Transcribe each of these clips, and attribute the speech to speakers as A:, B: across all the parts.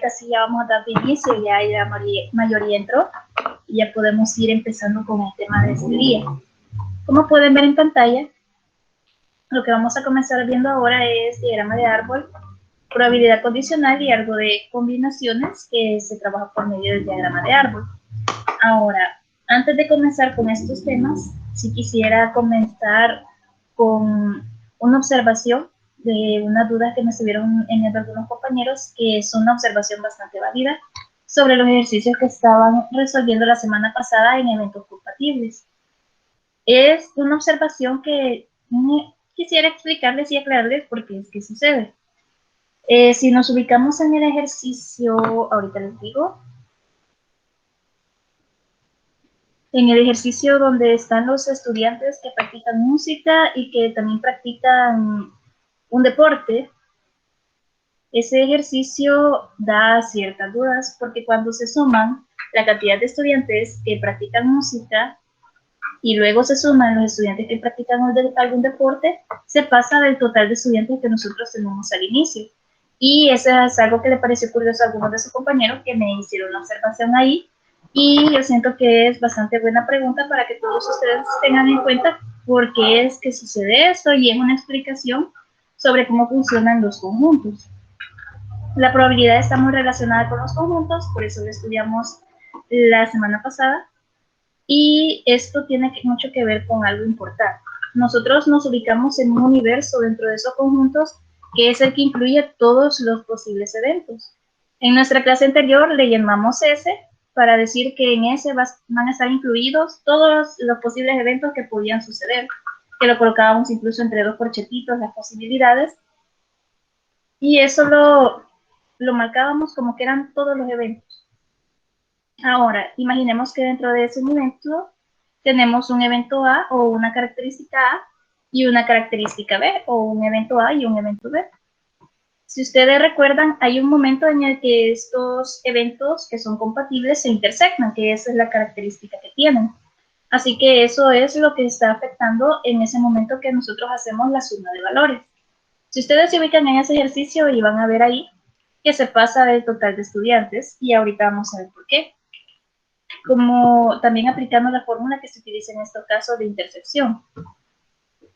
A: Así ya vamos a dar de inicio, ya la mayoría entró y ya podemos ir empezando con el tema de este día. Como pueden ver en pantalla, lo que vamos a comenzar viendo ahora es diagrama de árbol, probabilidad condicional y algo de combinaciones que se trabaja por medio del diagrama de árbol. Ahora, antes de comenzar con estos temas, sí quisiera comenzar con una observación de unas dudas que me estuvieron enviando algunos compañeros, que es una observación bastante válida sobre los ejercicios que estaban resolviendo la semana pasada en eventos compatibles. Es una observación que quisiera explicarles y aclararles por qué es que sucede. Si nos ubicamos en el ejercicio, ahorita les digo, en el ejercicio donde están los estudiantes que practican música y que también practican un deporte, ese ejercicio da ciertas dudas porque cuando se suman la cantidad de estudiantes que practican música y luego se suman los estudiantes que practican algún deporte, se pasa del total de estudiantes que nosotros tenemos al inicio. Y eso es algo que le pareció curioso a algunos de sus compañeros que me hicieron una observación ahí, y yo siento que es bastante buena pregunta para que todos ustedes tengan en cuenta por qué es que sucede esto, y es una explicación sobre cómo funcionan los conjuntos. La probabilidad está muy relacionada con los conjuntos, por eso lo estudiamos la semana pasada, y esto tiene mucho que ver con algo importante. Nosotros nos ubicamos en un universo dentro de esos conjuntos que es el que incluye todos los posibles eventos. En nuestra clase anterior le llamamos S para decir que en S van a estar incluidos todos los posibles eventos que podían suceder, que lo colocábamos incluso entre dos corchetitos, las posibilidades, y eso lo marcábamos como que eran todos los eventos. Ahora, imaginemos que dentro de ese evento tenemos un evento A o una característica A y una característica B, o un evento A y un evento B. Si ustedes recuerdan, hay un momento en el que estos eventos que son compatibles se intersectan, que esa es la característica que tienen. Así que eso es lo que está afectando en ese momento que nosotros hacemos la suma de valores. Si ustedes se ubican en ese ejercicio y van a ver ahí que se pasa del total de estudiantes, y ahorita vamos a ver por qué. Como también aplicando la fórmula que se utiliza en este caso de intersección.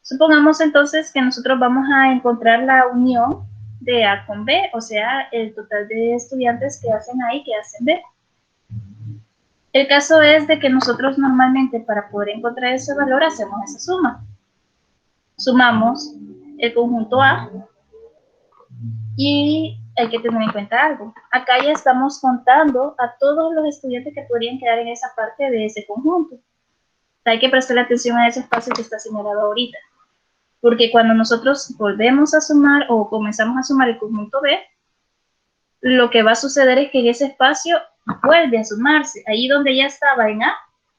A: Supongamos entonces que nosotros vamos a encontrar la unión de A con B, o sea, el total de estudiantes que hacen A y que hacen B. El caso es de que nosotros normalmente para poder encontrar ese valor hacemos esa suma. Sumamos el conjunto A y hay que tener en cuenta algo. Acá ya estamos contando a todos los estudiantes que podrían quedar en esa parte de ese conjunto. Hay que prestarle atención a ese espacio que está señalado ahorita. Porque cuando nosotros volvemos a sumar o comenzamos a sumar el conjunto B, lo que va a suceder es que en ese espacio vuelve a sumarse. Ahí donde ya estaba en A,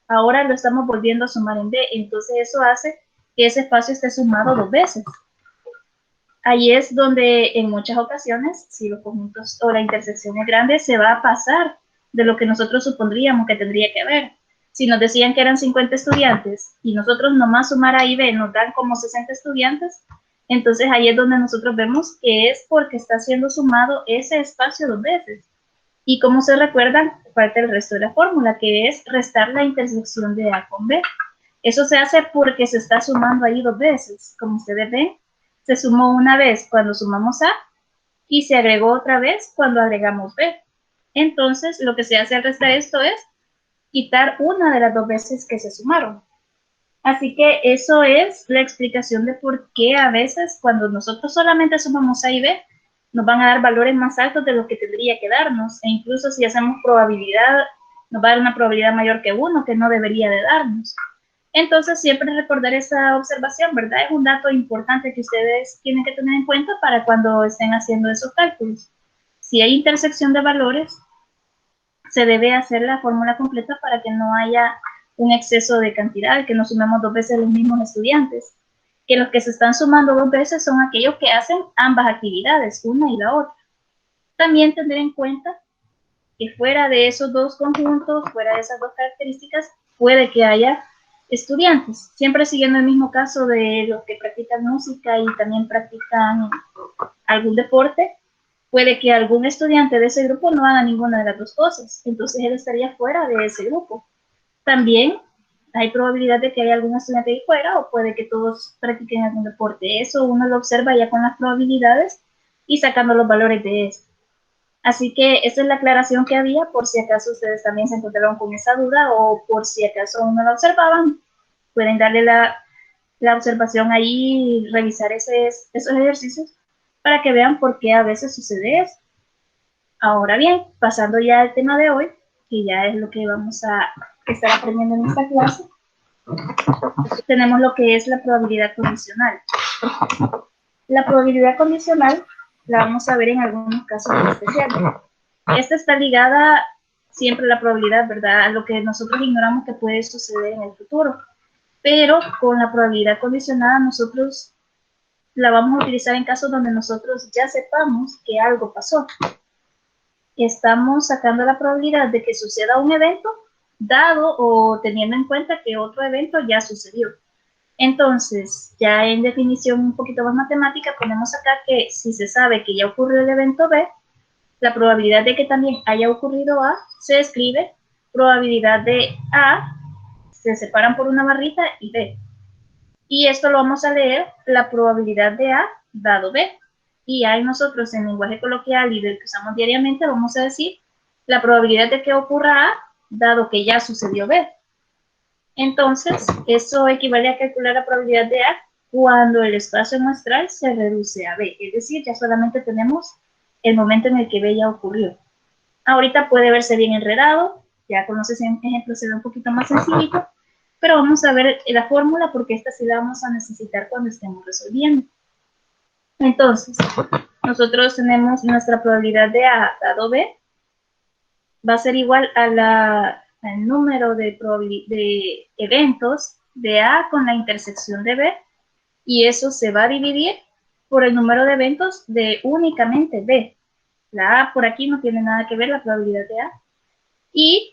A: ahora lo estamos volviendo a sumar en B. Entonces eso hace que ese espacio esté sumado dos veces. Ahí es donde en muchas ocasiones, si los conjuntos o la intersección es grande, se va a pasar de lo que nosotros supondríamos que tendría que haber. Si nos decían que eran 50 estudiantes y nosotros nomás sumar A y B nos dan como 60 estudiantes, entonces ahí es donde nosotros vemos que es porque está siendo sumado ese espacio dos veces. Y como se recuerdan, falta el resto de la fórmula, que es restar la intersección de A con B. Eso se hace porque se está sumando ahí dos veces. Como ustedes ven, se sumó una vez cuando sumamos A y se agregó otra vez cuando agregamos B. Entonces, lo que se hace al restar esto es quitar una de las dos veces que se sumaron. Así que eso es la explicación de por qué a veces cuando nosotros solamente sumamos A y B, nos van a dar valores más altos de lo que tendría que darnos. E incluso si hacemos probabilidad, nos va a dar una probabilidad mayor que 1, que no debería de darnos. Entonces, siempre recordar esa observación, ¿verdad? Es un dato importante que ustedes tienen que tener en cuenta para cuando estén haciendo esos cálculos. Si hay intersección de valores, se debe hacer la fórmula completa para que no haya un exceso de cantidad, que no sumemos dos veces los mismos estudiantes. Que los que se están sumando dos veces son aquellos que hacen ambas actividades, una y la otra. También tener en cuenta que fuera de esos dos conjuntos, fuera de esas dos características, puede que haya estudiantes, siempre siguiendo el mismo caso de los que practican música y también practican algún deporte, puede que algún estudiante de ese grupo no haga ninguna de las dos cosas, entonces él estaría fuera de ese grupo. También hay probabilidad de que haya algún estudiante ahí fuera, o puede que todos practiquen algún deporte. Eso uno lo observa ya con las probabilidades y sacando los valores de eso. Así que esa es la aclaración que había, por si acaso ustedes también se encontraron con esa duda, o por si acaso no la observaban, pueden darle la observación ahí, revisar esos ejercicios para que vean por qué a veces sucede eso. Ahora bien, pasando ya al tema de hoy, que ya es lo que vamos a estar aprendiendo en esta clase, tenemos lo que es la probabilidad condicional. La probabilidad condicional la vamos a ver en algunos casos especiales. Esta está ligada siempre a la probabilidad, ¿verdad? A lo que nosotros ignoramos que puede suceder en el futuro. Pero con la probabilidad condicionada nosotros la vamos a utilizar en casos donde nosotros ya sepamos que algo pasó. Estamos sacando la probabilidad de que suceda un evento dado o teniendo en cuenta que otro evento ya sucedió. Entonces, ya en definición un poquito más matemática, ponemos acá que si se sabe que ya ocurrió el evento B, la probabilidad de que también haya ocurrido A se escribe probabilidad de A, se separan por una barrita, y B. Y esto lo vamos a leer, la probabilidad de A dado B. Y ahí nosotros en lenguaje coloquial y del que usamos diariamente vamos a decir la probabilidad de que ocurra A dado que ya sucedió B. Entonces, eso equivale a calcular la probabilidad de A cuando el espacio muestral se reduce a B. Es decir, ya solamente tenemos el momento en el que B ya ocurrió. Ahorita puede verse bien enredado, ya con los ejemplos se ve un poquito más sencillito, pero vamos a ver la fórmula porque esta sí la vamos a necesitar cuando estemos resolviendo. Entonces, nosotros tenemos nuestra probabilidad de A dado B, va a ser igual al número de eventos de A con la intersección de B, y eso se va a dividir por el número de eventos de únicamente B. La A por aquí no tiene nada que ver, la probabilidad de A. Y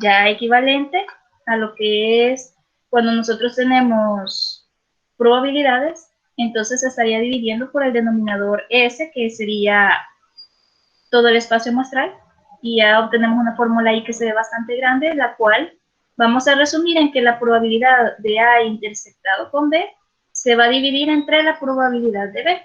A: ya equivalente a lo que es cuando nosotros tenemos probabilidades, entonces se estaría dividiendo por el denominador S, que sería todo el espacio muestral, y ya obtenemos una fórmula ahí que se ve bastante grande, la cual vamos a resumir en que la probabilidad de A intersectado con B se va a dividir entre la probabilidad de B.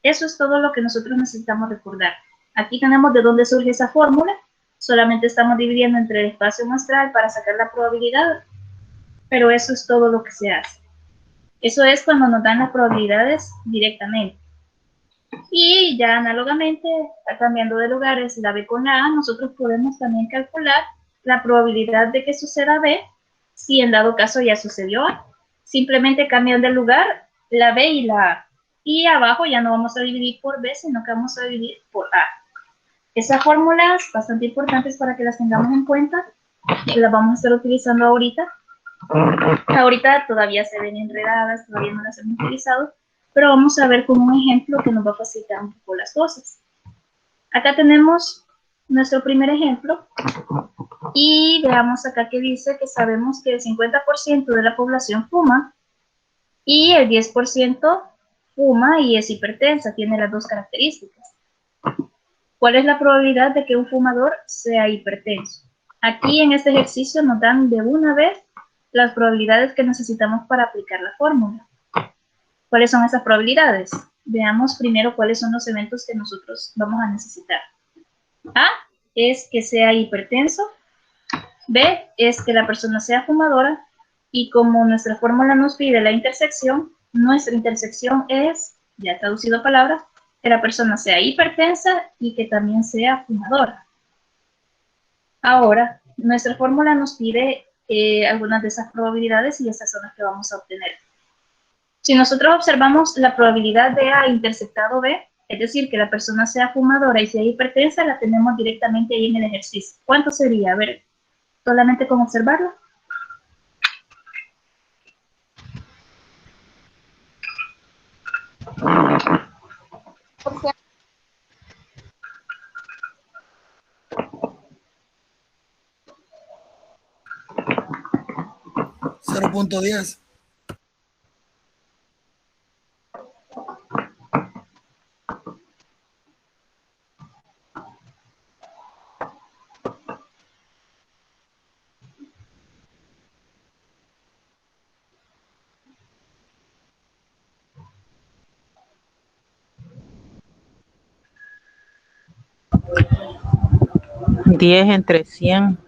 A: Eso es todo lo que nosotros necesitamos recordar. Aquí tenemos de dónde surge esa fórmula, solamente estamos dividiendo entre el espacio muestral para sacar la probabilidad, pero eso es todo lo que se hace. Eso es cuando nos dan las probabilidades directamente. Y ya análogamente, cambiando de lugares la B con la A, nosotros podemos también calcular la probabilidad de que suceda B si en dado caso ya sucedió A. Simplemente cambian de lugar la B y la A. Y abajo ya no vamos a dividir por B, sino que vamos a dividir por A. Esas fórmulas bastante importantes para que las tengamos en cuenta, las vamos a estar utilizando ahorita. Ahorita todavía se ven enredadas, todavía no las hemos utilizado, pero vamos a ver con un ejemplo que nos va a facilitar un poco las cosas. Acá tenemos nuestro primer ejemplo y veamos acá que dice que sabemos que el 50% de la población fuma y el 10% fuma y es hipertensa, tiene las dos características. ¿Cuál es la probabilidad de que un fumador sea hipertenso? Aquí en este ejercicio nos dan de una vez las probabilidades que necesitamos para aplicar la fórmula. ¿Cuáles son esas probabilidades? Veamos primero cuáles son los eventos que nosotros vamos a necesitar. A es que sea hipertenso, B es que la persona sea fumadora, y como nuestra fórmula nos pide la intersección, nuestra intersección es, ya traducido a palabras, que la persona sea hipertensa y que también sea fumadora. Ahora, nuestra fórmula nos pide algunas de esas probabilidades y estas son las que vamos a obtener. Si nosotros observamos la probabilidad de A intersectado B, es decir, que la persona sea fumadora y sea hipertensa, la tenemos directamente ahí en el ejercicio. ¿Cuánto sería? A ver, solamente con observarlo.
B: $0.10.
C: 10 entre 100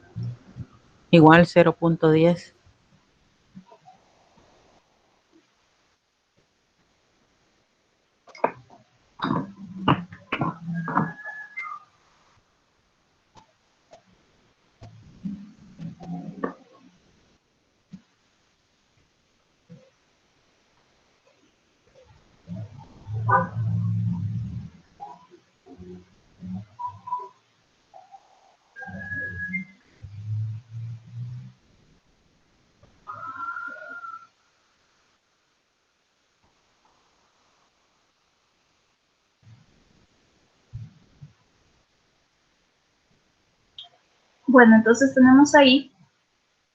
C: igual 0.10.
A: Bueno, entonces tenemos ahí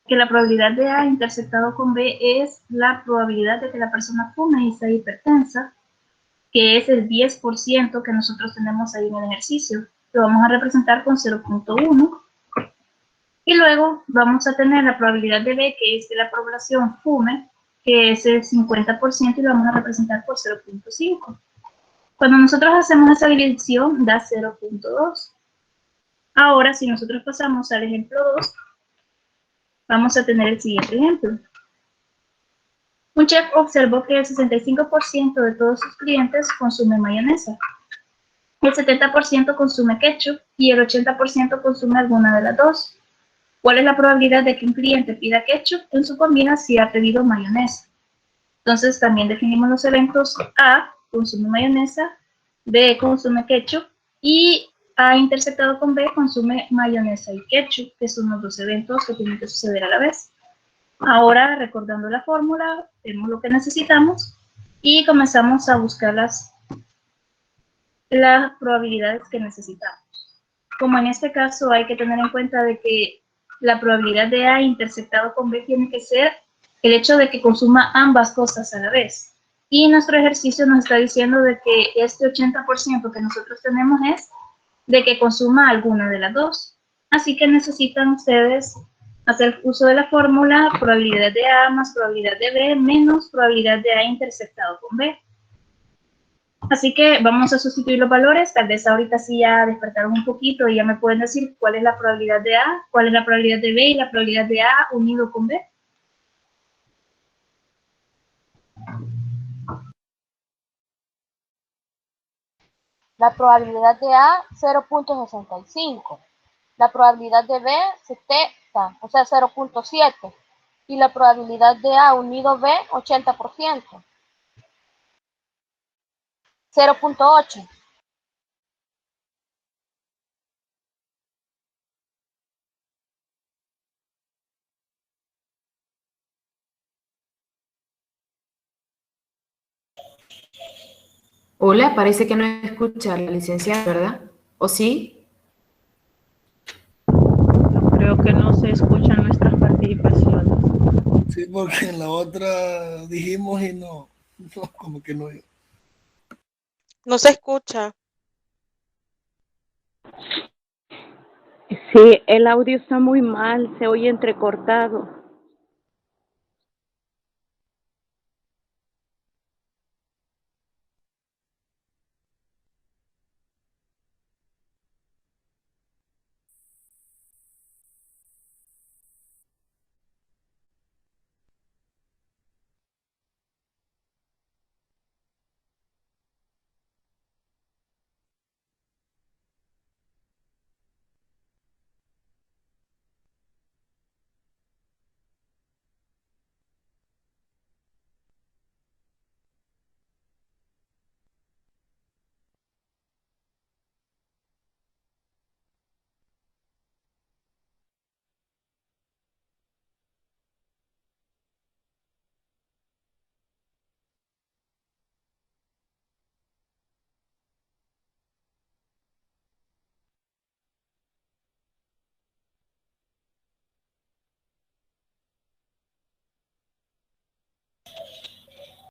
A: que la probabilidad de A interceptado con B es la probabilidad de que la persona fume y sea hipertensa, que es el 10% que nosotros tenemos ahí en el ejercicio. Lo vamos a representar con 0.1. Y luego vamos a tener la probabilidad de B, que es que la población fume, que es el 50%, y lo vamos a representar por 0.5. Cuando nosotros hacemos esa división, da 0.2. Ahora, si nosotros pasamos al ejemplo 2, vamos a tener el siguiente ejemplo. Un chef observó que el 65% de todos sus clientes consume mayonesa, el 70% consume ketchup y el 80% consume alguna de las dos. ¿Cuál es la probabilidad de que un cliente pida ketchup en su comida si ha pedido mayonesa? Entonces también definimos los eventos. A consume mayonesa, B consume ketchup y A interceptado con B consume mayonesa y ketchup, que son los dos eventos que tienen que suceder a la vez. Ahora, recordando la fórmula, vemos lo que necesitamos y comenzamos a buscar las probabilidades que necesitamos. Como en este caso hay que tener en cuenta de que la probabilidad de A interceptado con B tiene que ser el hecho de que consuma ambas cosas a la vez. Y nuestro ejercicio nos está diciendo de que este 80% que nosotros tenemos es de que consuma alguna de las dos. Así que necesitan ustedes hacer uso de la fórmula probabilidad de A más probabilidad de B menos probabilidad de A interceptado con B. Así que vamos a sustituir los valores. Tal vez ahorita sí ya despertaron un poquito y ya me pueden decir cuál es la probabilidad de A, cuál es la probabilidad de B y la probabilidad de A unido con B.
D: La probabilidad de A, 0.65. La probabilidad de B, 70, o sea, 0.7. Y la probabilidad de A unido B, 80%. 0.8.
E: Hola, parece que no escucha a la licenciada, ¿verdad? ¿O sí?
C: Yo creo que no se escuchan nuestras participaciones.
B: Sí, porque en la otra dijimos y no, como que no.
F: No se escucha.
G: Sí, el audio está muy mal, se oye entrecortado.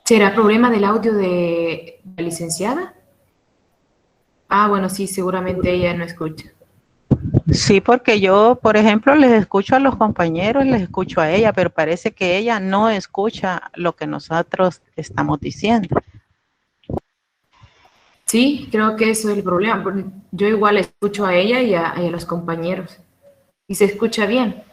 E: ¿Será problema del audio de la licenciada? Ah, bueno, sí, seguramente ella no escucha.
C: Sí, porque yo, por ejemplo, les escucho a los compañeros, les escucho a ella, pero parece que ella no escucha lo que nosotros estamos diciendo.
E: Sí, creo que eso es el problema, porque yo igual escucho a ella y a los compañeros, y se escucha bien.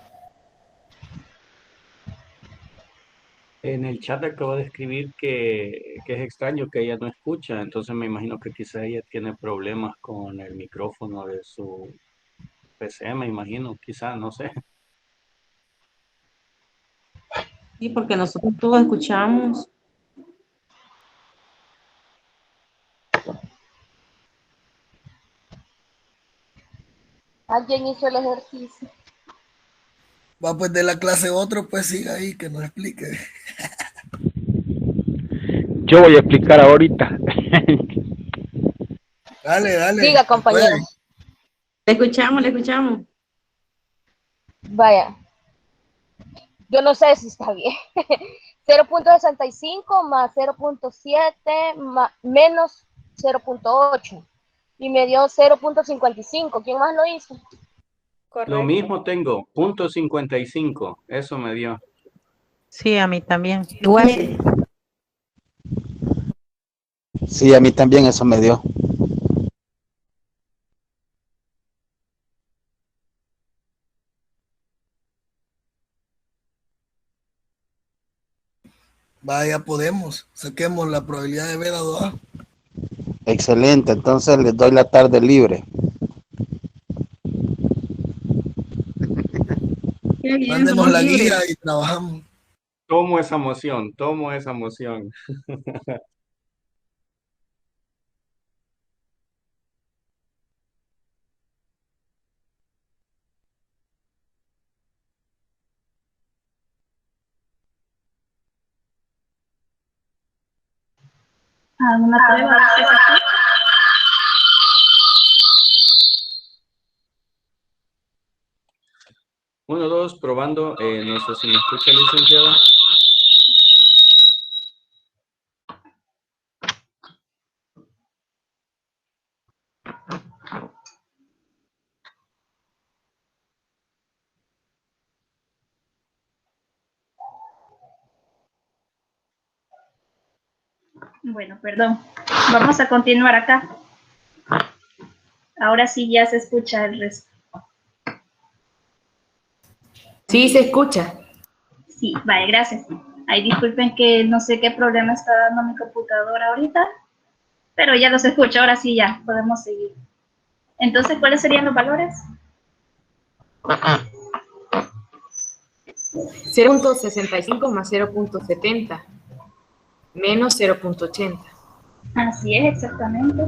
H: En el chat acabo de escribir que es extraño que ella no escucha, entonces me imagino que quizá ella tiene problemas con el micrófono de su PC, me imagino, quizá, no sé.
I: Sí, porque nosotros todos escuchamos.
D: ¿Alguien hizo el ejercicio?
B: Va pues de la clase otro, pues siga ahí, que nos explique.
J: Yo voy a explicar ahorita.
B: Dale, dale.
D: Diga,
B: Se puede.
D: compañero.
I: Le escuchamos, le escuchamos.
D: Vaya, yo no sé si está bien. 0.65 más 0.7 menos 0.8 y me dio 0.55. ¿Quién más lo hizo?
H: Lo
F: Correcto.
H: mismo tengo, .55, eso me dio.
C: Sí, a mí también.
I: Igual.
K: Sí, a mí también eso me dio.
B: Vaya, podemos. Saquemos la probabilidad de B dado A.
K: Excelente, entonces les doy la tarde libre.
I: Qué bien,
B: Mándenos
I: somos
B: la guía
I: libres.
B: y trabajamos.
H: Tomo esa moción, tomo esa moción.
A: ¿Alguna prueba?
H: Uno, dos, probando. No sé si me escucha, licenciada.
A: Bueno, perdón. Vamos a continuar acá. Ahora sí ya se escucha el resto.
E: Sí, se escucha.
A: Sí, vale, gracias. Ay, disculpen que no sé qué problema está dando mi computadora ahorita, pero ya los escucho. Ahora sí ya podemos seguir. Entonces, ¿cuáles serían los valores?
E: 0.65 más 0.70 menos 0.80.
A: Así es, exactamente.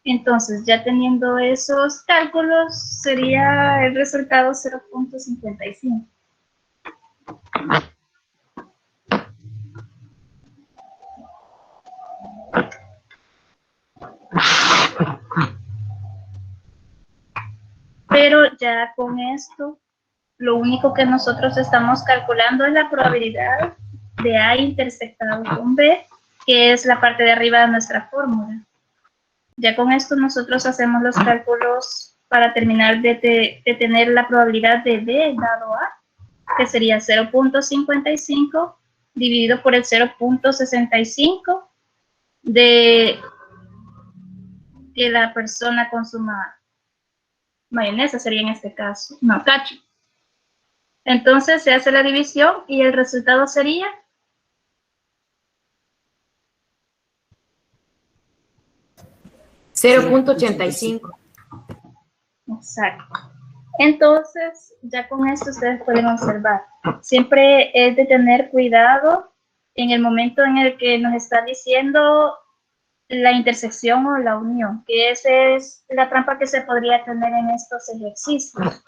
A: Entonces, ya teniendo esos cálculos, sería el resultado 0.55. Pero ya con esto, lo único que nosotros estamos calculando es la probabilidad de A intersectado con B, que es la parte de arriba de nuestra fórmula. Ya con esto nosotros hacemos los cálculos para terminar de tener la probabilidad de B dado A, que sería 0.55 dividido por el 0.65 de que la persona consuma mayonesa, sería en este caso, no, ketchup. Entonces se hace la división y el resultado sería
E: 0.85.
A: exacto. Entonces, ya con esto ustedes pueden observar. Siempre es de tener cuidado en el momento en el que nos está diciendo la intersección o la unión, que esa es la trampa que se podría tener en estos ejercicios.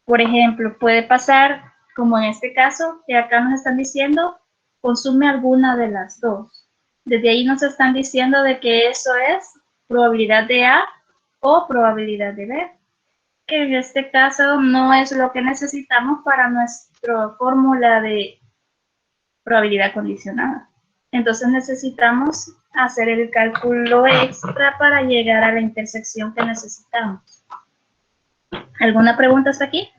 A: Por ejemplo, puede pasar, como en este caso, que acá nos están diciendo, consume alguna de las dos. Desde ahí nos están diciendo de que eso es probabilidad de A o probabilidad de B, que en este caso no es lo que necesitamos para nuestra fórmula de probabilidad condicionada. Entonces necesitamos hacer el cálculo extra para llegar a la intersección que necesitamos. ¿Alguna pregunta hasta aquí?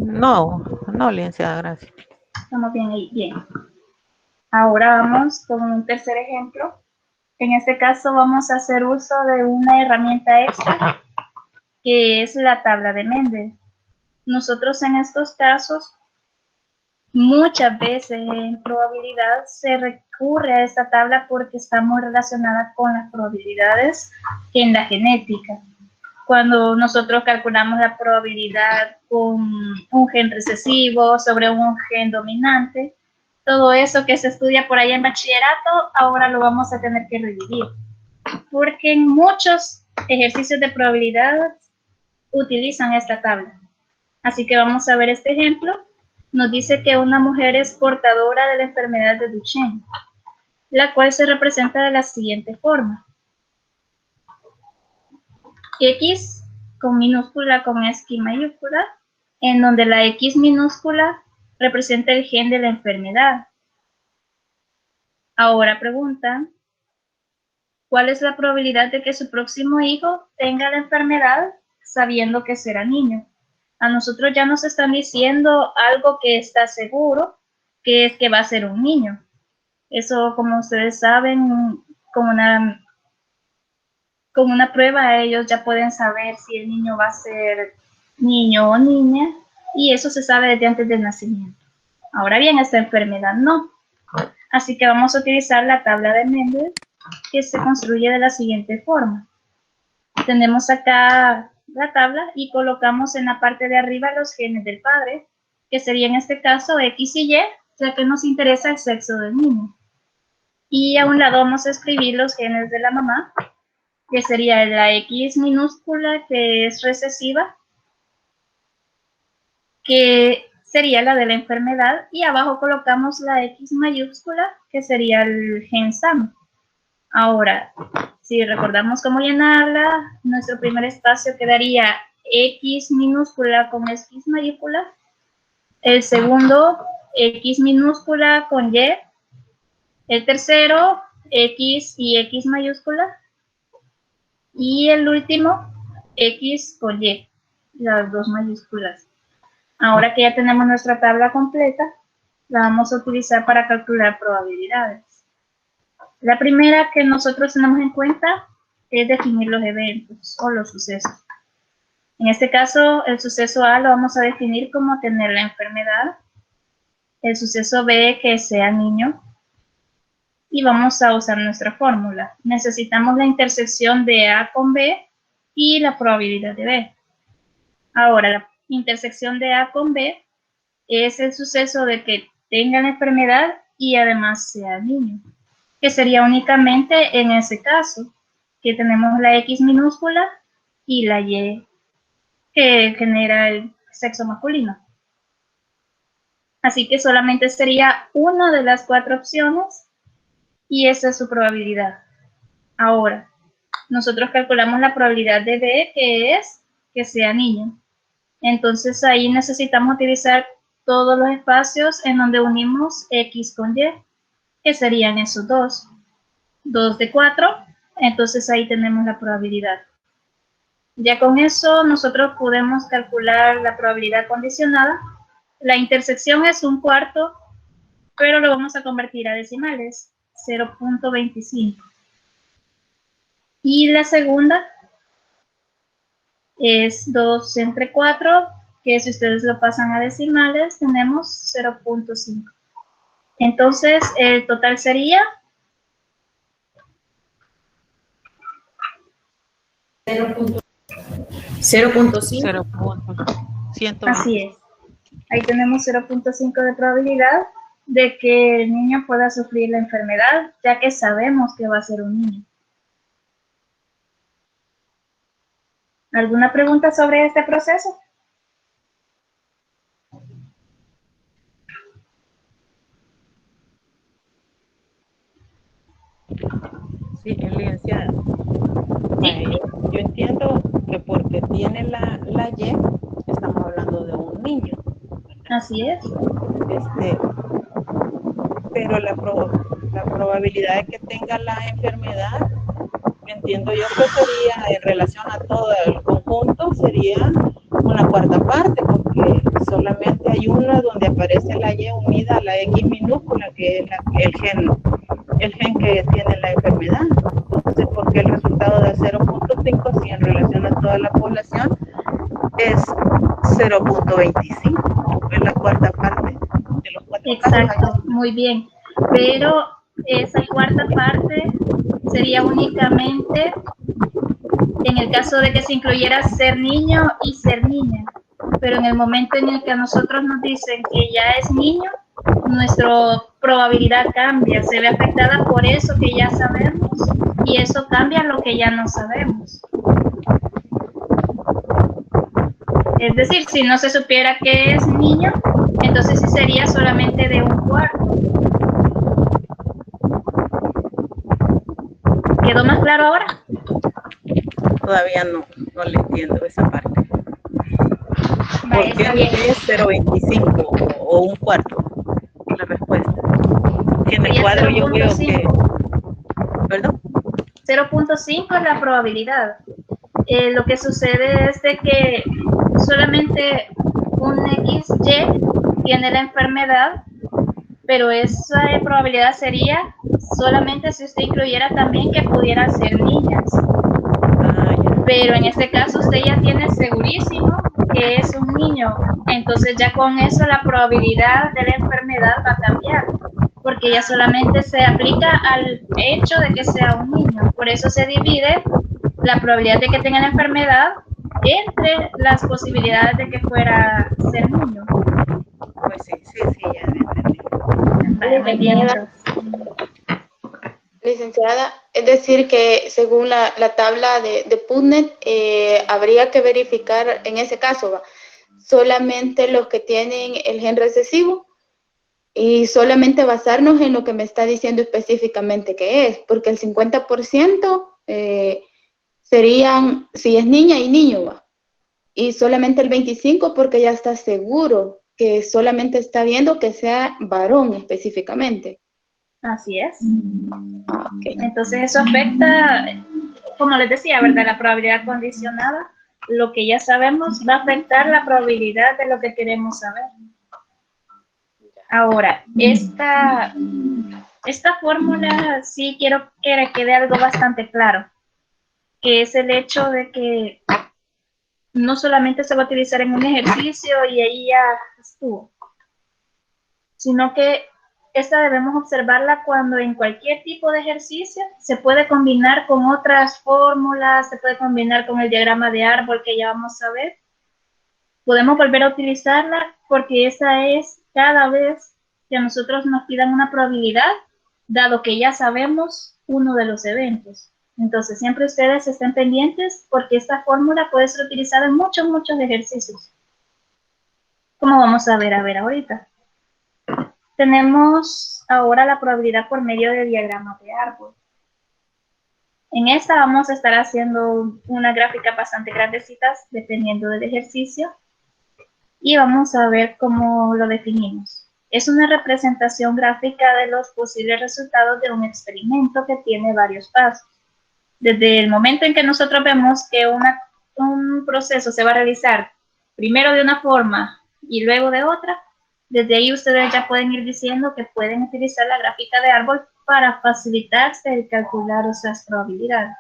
C: No, no, licenciada, gracias.
A: Estamos bien ahí, bien. Ahora vamos con un tercer ejemplo. En este caso vamos a hacer uso de una herramienta extra, que es la tabla de Mendel. Nosotros en estos casos, muchas veces en probabilidad se recurre a esta tabla porque está muy relacionada con las probabilidades en la genética. Cuando nosotros calculamos la probabilidad con un gen recesivo sobre un gen dominante, todo eso que se estudia por allá en bachillerato, ahora lo vamos a tener que revivir. Porque en muchos ejercicios de probabilidad utilizan esta tabla. Así que vamos a ver este ejemplo. Nos dice que una mujer es portadora de la enfermedad de Duchenne, la cual se representa de la siguiente forma. X con minúscula con esqui mayúscula, en donde la X minúscula representa el gen de la enfermedad. Ahora preguntan, ¿cuál es la probabilidad de que su próximo hijo tenga la enfermedad sabiendo que será niño? A nosotros ya nos están diciendo algo que está seguro, que es que va a ser un niño. Eso, como ustedes saben, con una prueba ellos ya pueden saber si el niño va a ser niño o niña, y eso se sabe desde antes del nacimiento. Ahora bien, esta enfermedad no. Así que vamos a utilizar la tabla de Mendel, que se construye de la siguiente forma. Tenemos acá la tabla y colocamos en la parte de arriba los genes del padre, que sería en este caso X y Y, ya que nos interesa el sexo del niño. Y a un lado vamos a escribir los genes de la mamá, que sería la X minúscula, que es recesiva, que sería la de la enfermedad, y abajo colocamos la X mayúscula, que sería el gen sano. Ahora, si recordamos cómo llenarla, nuestro primer espacio quedaría X minúscula con X mayúscula, el segundo X minúscula con Y, el tercero X y X mayúscula, y el último X con Y, las dos mayúsculas. Ahora que ya tenemos nuestra tabla completa, la vamos a utilizar para calcular probabilidades. La primera que nosotros tenemos en cuenta es definir los eventos o los sucesos. En este caso, el suceso A lo vamos a definir como tener la enfermedad, el suceso B que sea niño, y vamos a usar nuestra fórmula. Necesitamos la intersección de A con B y la probabilidad de B. Ahora, la intersección de A con B es el suceso de que tenga la enfermedad y además sea niño, que sería únicamente en ese caso, que tenemos la X minúscula y la Y que genera el sexo masculino. Así que solamente sería una de las 4 opciones y esa es su probabilidad. Ahora, nosotros calculamos la probabilidad de B, que es que sea niño. Entonces ahí necesitamos utilizar todos los espacios en donde unimos X con Y, que serían esos dos. 2 de 4, entonces ahí tenemos la probabilidad. Ya con eso nosotros podemos calcular la probabilidad condicionada. La intersección es 1/4, pero lo vamos a convertir a decimales, 0.25. Y la segunda es 2 entre 4, que si ustedes lo pasan a decimales, tenemos 0.5. Entonces, el total sería
E: 0.5.
A: Así es. Ahí tenemos 0.5 de probabilidad de que el niño pueda sufrir la enfermedad, ya que sabemos que va a ser un niño. ¿Alguna pregunta sobre este proceso?
C: Sí, licenciada. Yo entiendo que porque tiene la Y, estamos hablando de un niño.
A: Así es.
C: Pero la probabilidad de que tenga la enfermedad, entiendo yo que sería, en relación a todo el conjunto, sería una 1/4 parte, porque solamente hay una donde aparece la Y unida a la X minúscula, que es el gen que tiene la enfermedad. Entonces, ¿por qué el resultado de 0.5 si en relación a toda la población es 0.25? Es la cuarta parte de los 4
A: Exacto,
C: casos.
A: muy bien. Pero esa cuarta parte sería únicamente en el caso de que se incluyera ser niño y ser niña. Pero en el momento en el que a nosotros nos dicen que ya es niño, nuestra probabilidad cambia, se ve afectada por eso que ya sabemos y eso cambia lo que ya no sabemos. Es decir, si no se supiera que es niño, entonces sí sería solamente de un cuarto. ¿Quedó más claro ahora?
C: Todavía no le entiendo esa parte. ¿Por qué
A: Está
C: no
A: bien.
C: es 0.25 o un cuarto? La respuesta. Si en el
A: Sería
C: cuadro yo veo que...
A: 0.5.
C: ¿Perdón?
A: 0.5 es la probabilidad. Lo que sucede es de que solamente un XY tiene la enfermedad, pero esa probabilidad sería solamente si usted incluyera también que pudieran ser niñas. Pero en este caso usted ya tiene segurísimo que es un niño, entonces ya con eso la probabilidad de la enfermedad va a cambiar, porque ya solamente se aplica al hecho de que sea un niño. Por eso se divide la probabilidad de que tenga la enfermedad entre las posibilidades de que fuera ser niño.
C: Pues sí, ya entendí.
A: Muy bien,
L: Licenciada, es decir que según la tabla de PubMed, habría que verificar en ese caso solamente los que tienen el gen recesivo y solamente basarnos en lo que me está diciendo específicamente que es, porque el 50% serían, si es niña y niño, y solamente el 25% porque ya está seguro que solamente está viendo que sea varón específicamente.
A: Así es. Entonces eso afecta, como les decía, ¿verdad? La probabilidad condicionada, lo que ya sabemos va a afectar la probabilidad de lo que queremos saber. Ahora, esta fórmula sí quiero que le quede algo bastante claro, que es el hecho de que no solamente se va a utilizar en un ejercicio y ahí ya estuvo, sino que esta debemos observarla cuando en cualquier tipo de ejercicio se puede combinar con otras fórmulas, se puede combinar con el diagrama de árbol que ya vamos a ver. Podemos volver a utilizarla porque esa es cada vez que a nosotros nos pidan una probabilidad, dado que ya sabemos uno de los eventos. Entonces, siempre ustedes estén pendientes porque esta fórmula puede ser utilizada en muchos ejercicios. Como vamos a ver ahorita. Tenemos ahora la probabilidad por medio de diagrama de árbol. En esta vamos a estar haciendo una gráfica bastante grandecitas dependiendo del ejercicio y vamos a ver cómo lo definimos. Es una representación gráfica de los posibles resultados de un experimento que tiene varios pasos. Desde el momento en que nosotros vemos que un proceso se va a realizar primero de una forma y luego de otra, desde ahí ustedes ya pueden ir diciendo que pueden utilizar la gráfica de árbol para facilitarse el calcular esas probabilidades.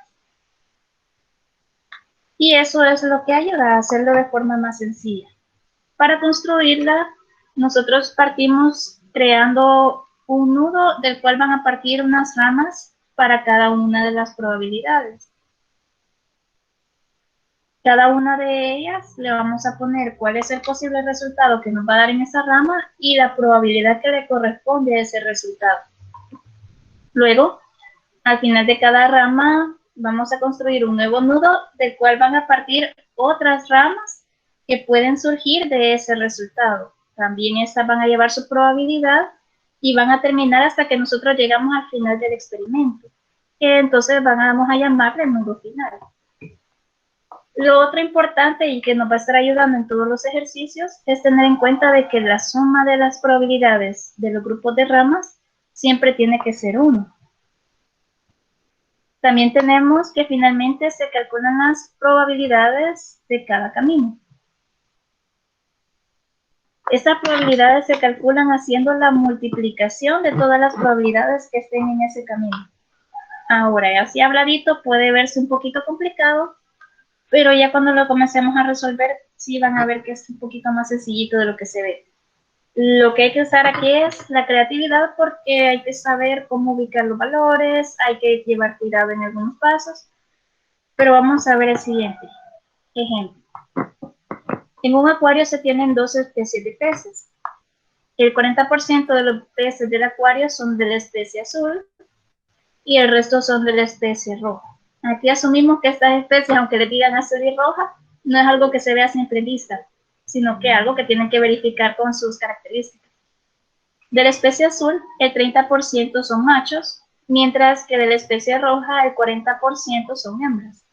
A: Y eso es lo que ayuda a hacerlo de forma más sencilla. Para construirla, nosotros partimos creando un nudo del cual van a partir unas ramas para cada una de las probabilidades. Cada una de ellas le vamos a poner cuál es el posible resultado que nos va a dar en esa rama y la probabilidad que le corresponde a ese resultado. Luego, al final de cada rama, vamos a construir un nuevo nudo del cual van a partir otras ramas que pueden surgir de ese resultado. También estas van a llevar su probabilidad y van a terminar hasta que nosotros llegamos al final del experimento, que entonces vamos a llamarle nudo final. Lo otro importante y que nos va a estar ayudando en todos los ejercicios es tener en cuenta de que la suma de las probabilidades de los grupos de ramas siempre tiene que ser 1. También tenemos que finalmente se calculan las probabilidades de cada camino. Estas probabilidades se calculan haciendo la multiplicación de todas las probabilidades que estén en ese camino. Ahora, así habladito puede verse un poquito complicado, pero ya cuando lo comencemos a resolver, sí van a ver que es un poquito más sencillito de lo que se ve. Lo que hay que usar aquí es la creatividad porque hay que saber cómo ubicar los valores, hay que llevar cuidado en algunos pasos, pero vamos a ver el siguiente ejemplo. En un acuario se tienen dos especies de peces. El 40% de los peces del acuario son de la especie azul y el resto son de la especie roja. Aquí asumimos que estas especies, aunque le digan azul y roja, no es algo que se vea a simple vista, sino que es algo que tienen que verificar con sus características. De la especie azul, el 30% son machos, mientras que de la especie roja, el 40% son hembras.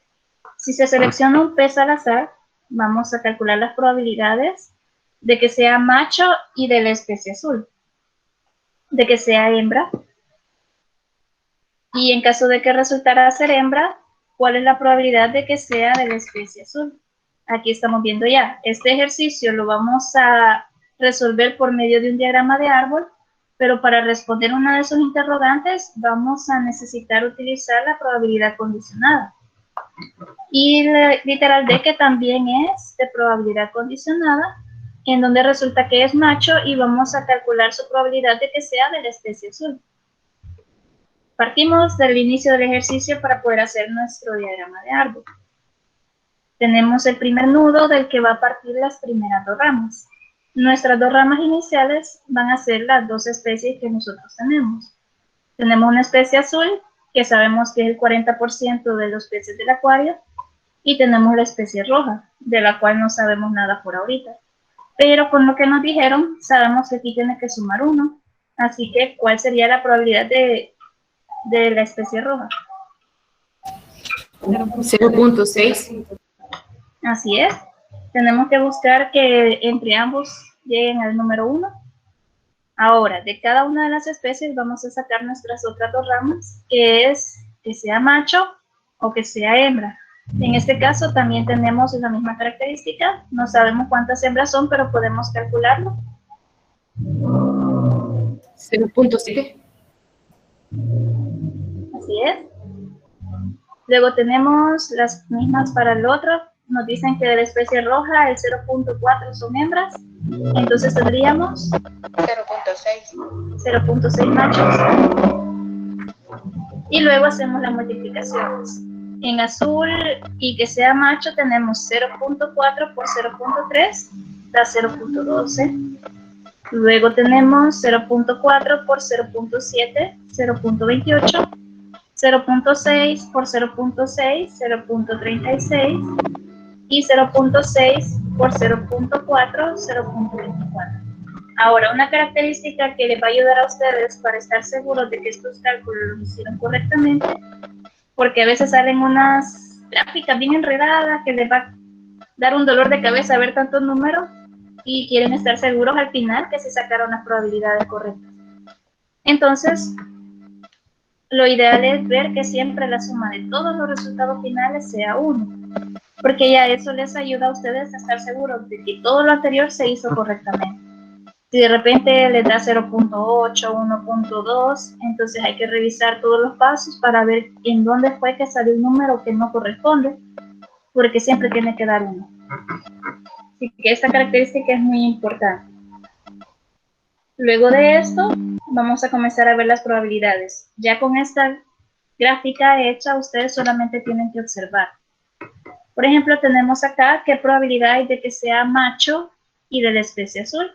A: Si se selecciona un pez al azar, vamos a calcular las probabilidades de que sea macho y de la especie azul, de que sea hembra, y en caso de que resultara ser hembra, ¿cuál es la probabilidad de que sea de la especie azul? Aquí estamos viendo ya. Este ejercicio lo vamos a resolver por medio de un diagrama de árbol, pero para responder una de sus interrogantes vamos a necesitar utilizar la probabilidad condicionada. Y la literal D que también es de probabilidad condicionada, en donde resulta que es macho y vamos a calcular su probabilidad de que sea de la especie azul. Partimos del inicio del ejercicio para poder hacer nuestro diagrama de árbol. Tenemos el primer nudo del que va a partir las primeras dos ramas. Nuestras dos ramas iniciales van a ser las dos especies que nosotros tenemos. Tenemos una especie azul, que sabemos que es el 40% de los peces del acuario, y tenemos la especie roja, de la cual no sabemos nada por ahorita. Pero con lo que nos dijeron, sabemos que aquí tiene que sumar 1. Así que, ¿cuál sería la probabilidad de la especie roja?
E: 0.6.
A: Así es. Tenemos que buscar que entre ambos lleguen al número 1. Ahora, de cada una de las especies vamos a sacar nuestras otras dos ramas, que es que sea macho o que sea hembra. En este caso también tenemos la misma característica. No sabemos cuántas hembras son, pero podemos calcularlo.
E: 0.7.
A: Así es. Luego tenemos las mismas para el otro. Nos dicen que de la especie roja el 0.4 son hembras. Entonces tendríamos 0.6 machos. Y luego hacemos las multiplicaciones. En azul y que sea macho tenemos 0.4 por 0.3, da 0.12. Luego tenemos 0.4 por 0.7, 0.28. 0.6 por 0.6, 0.36. Y 0.6 por 0.4, 0.24. Ahora, una característica que les va a ayudar a ustedes para estar seguros de que estos cálculos los hicieron correctamente, porque a veces salen unas gráficas bien enredadas que les va a dar un dolor de cabeza ver tantos números y quieren estar seguros al final que se sacaron las probabilidades correctas. Entonces, lo ideal es ver que siempre la suma de todos los resultados finales sea 1. Porque ya eso les ayuda a ustedes a estar seguros de que todo lo anterior se hizo correctamente. Si de repente les da 0.8, 1.2, entonces hay que revisar todos los pasos para ver en dónde fue que salió un número que no corresponde, porque siempre tiene que dar 1. Así que esta característica es muy importante. Luego de esto, vamos a comenzar a ver las probabilidades. Ya con esta gráfica hecha, ustedes solamente tienen que observar. Por ejemplo, tenemos acá qué probabilidad hay de que sea macho y de la especie azul.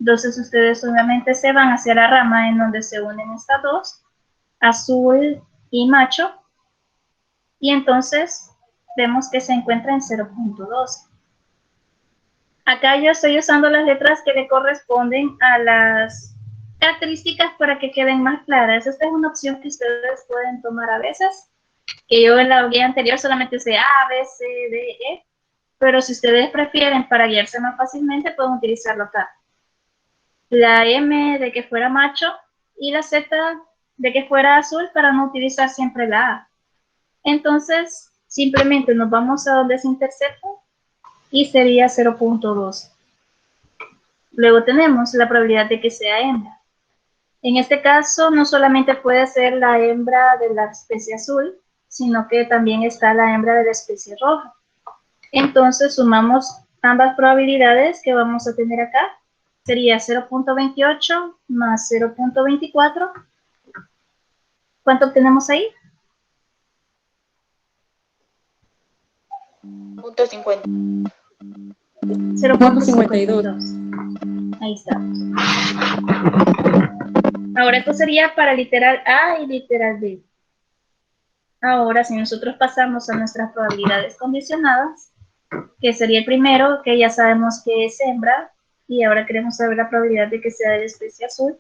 A: Entonces, ustedes solamente se van hacia la rama en donde se unen estas dos, azul y macho, y entonces vemos que se encuentra en 0.12. Acá yo estoy usando las letras que le corresponden a las características para que queden más claras. Esta es una opción que ustedes pueden tomar a veces, que yo en la guía anterior solamente usé A, B, C, D, E, pero si ustedes prefieren para guiarse más fácilmente pueden utilizarlo acá. La M de que fuera macho y la Z de que fuera azul para no utilizar siempre la A. Entonces, simplemente nos vamos a donde se intersecta y sería 0.2. Luego tenemos la probabilidad de que sea hembra. En este caso, no solamente puede ser la hembra de la especie azul, sino que también está la hembra de la especie roja. Entonces, sumamos ambas probabilidades que vamos a tener acá. Sería 0.28 más 0.24. ¿Cuánto obtenemos ahí?
L: 0.50.
A: 0.52. Ahí está. Ahora esto sería para literal A y literal B. Ahora, si nosotros pasamos a nuestras probabilidades condicionadas, que sería el primero, que ya sabemos que es hembra, y ahora queremos saber la probabilidad de que sea de la especie azul.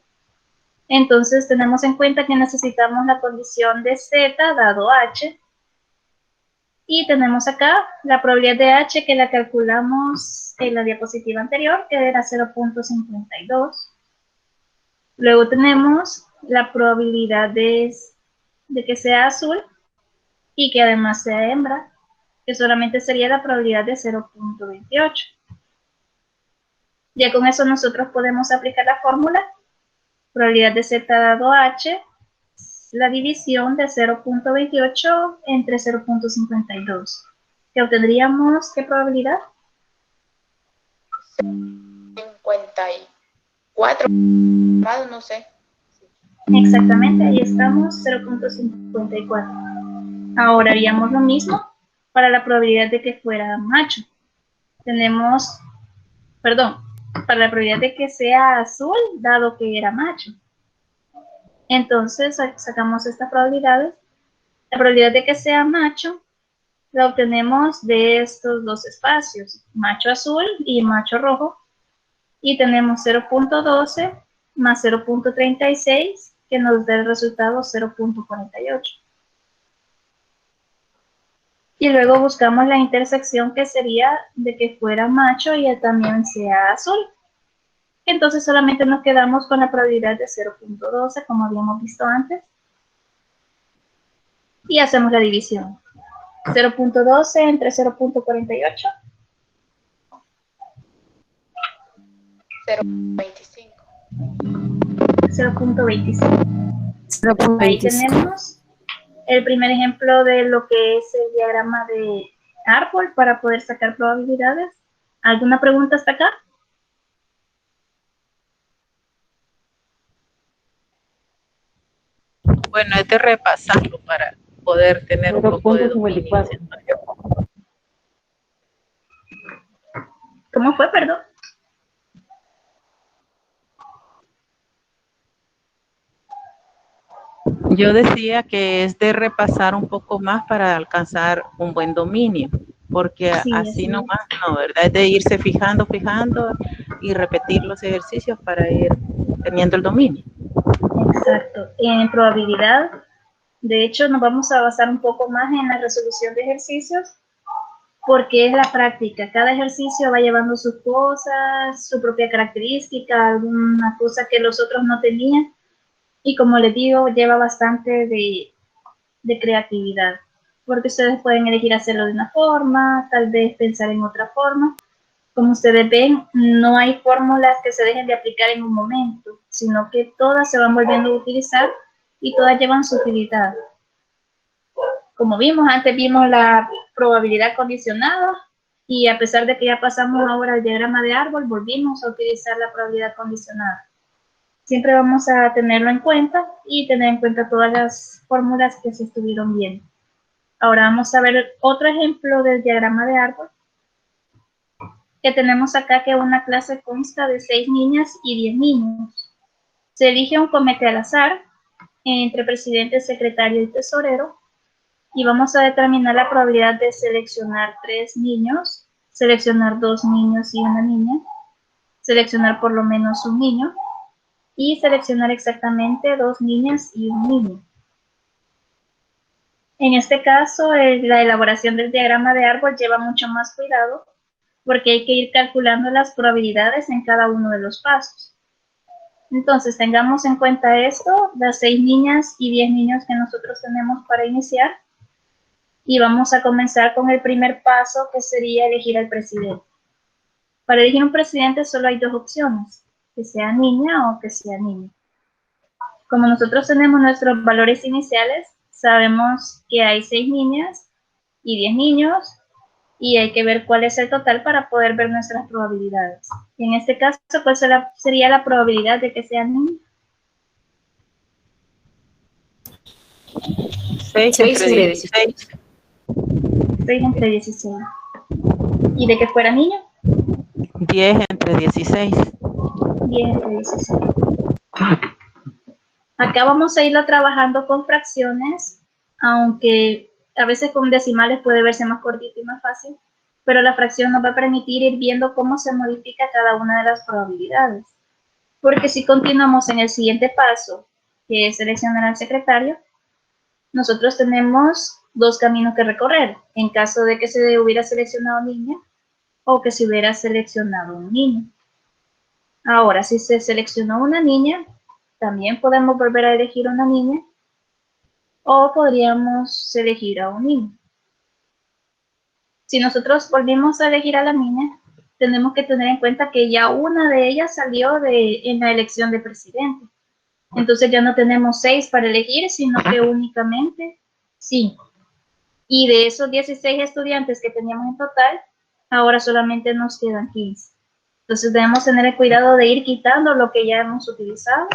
A: Entonces, tenemos en cuenta que necesitamos la condición de Z dado H. Y tenemos acá la probabilidad de H que la calculamos en la diapositiva anterior, que era 0.52. Luego tenemos la probabilidad de que sea azul y que además sea hembra, que solamente sería la probabilidad de 0.28. Ya con eso nosotros podemos aplicar la fórmula, probabilidad de Z dado H, la división de 0.28 entre 0.52. ¿Que obtendríamos qué probabilidad?
L: 54, no sé.
A: Exactamente, ahí estamos, 0.54. Ahora haríamos lo mismo para la probabilidad de que fuera macho. Tenemos, perdón, para la probabilidad de que sea azul, dado que era macho. Entonces, sacamos estas probabilidades. La probabilidad de que sea macho la obtenemos de estos dos espacios, macho azul y macho rojo. Y tenemos 0.12 más 0.36, que nos da el resultado 0.48. Y luego buscamos la intersección que sería de que fuera macho y también sea azul. Entonces solamente nos quedamos con la probabilidad de 0.12, como habíamos visto antes. Y hacemos la división. 0.12 entre 0.48.
L: 0.25.
A: 0.25. Ahí tenemos el primer ejemplo de lo que es el diagrama de árbol para poder sacar probabilidades. ¿Alguna pregunta hasta acá?
C: Bueno, es de repasarlo para poder tener un poco de dominio.
A: ¿Cómo fue, perdón?
C: Yo decía que es de repasar un poco más para alcanzar un buen dominio, porque
A: Sí,
C: así nomás no, ¿verdad? Es de irse fijando y repetir los ejercicios para ir teniendo el dominio.
A: Exacto. En probabilidad, de hecho, nos vamos a basar un poco más en la resolución de ejercicios, porque es la práctica. Cada ejercicio va llevando sus cosas, su propia característica, alguna cosa que los otros no tenían. Y como les digo, lleva bastante de creatividad, porque ustedes pueden elegir hacerlo de una forma, tal vez pensar en otra forma. Como ustedes ven, no hay fórmulas que se dejen de aplicar en un momento, sino que todas se van volviendo a utilizar y todas llevan su utilidad. Como vimos, antes vimos la probabilidad condicionada y a pesar de que ya pasamos ahora al diagrama de árbol, volvimos a utilizar la probabilidad condicionada. Siempre vamos a tenerlo en cuenta y tener en cuenta todas las fórmulas que se estuvieron viendo. Ahora vamos a ver otro ejemplo del diagrama de árbol. Que tenemos acá que una clase consta de 6 niñas y 10 niños. Se elige un comité al azar entre presidente, secretario y tesorero y vamos a determinar la probabilidad de seleccionar 3 niños, seleccionar 2 niños y una niña, seleccionar por lo menos un niño y seleccionar exactamente 2 niñas y un niño. En este caso, la elaboración del diagrama de árbol lleva mucho más cuidado porque hay que ir calculando las probabilidades en cada uno de los pasos. Entonces, tengamos en cuenta esto, las 6 niñas y 10 niños que nosotros tenemos para iniciar. Y vamos a comenzar con el primer paso, que sería elegir al presidente. Para elegir un presidente solo hay 2 opciones, que sea niña o que sea niño. Como nosotros tenemos nuestros valores iniciales, sabemos que hay 6 niñas y 10 niños, y hay que ver cuál es el total para poder ver nuestras probabilidades. Y en este caso, ¿cuál sería la probabilidad de que sea niño?
I: 6 entre 16.
A: 6 entre 16. ¿Y de que fuera niño?
I: 10 entre 16.
A: 10 entre 16. Acá vamos a irlo trabajando con fracciones, aunque a veces con decimales puede verse más cortito y más fácil, pero la fracción nos va a permitir ir viendo cómo se modifica cada una de las probabilidades. Porque si continuamos en el siguiente paso, que es seleccionar al secretario, nosotros tenemos 2 caminos que recorrer, en caso de que se hubiera seleccionado niña o que se hubiera seleccionado un niño. Ahora, si se seleccionó una niña, también podemos volver a elegir una niña o podríamos elegir a un niño. Si nosotros volvimos a elegir a la niña, tenemos que tener en cuenta que ya una de ellas salió en la elección de presidente. Entonces ya no tenemos 6 para elegir, sino que únicamente 5. Y de esos 16 estudiantes que teníamos en total, ahora solamente nos quedan 15. Entonces debemos tener el cuidado de ir quitando lo que ya hemos utilizado.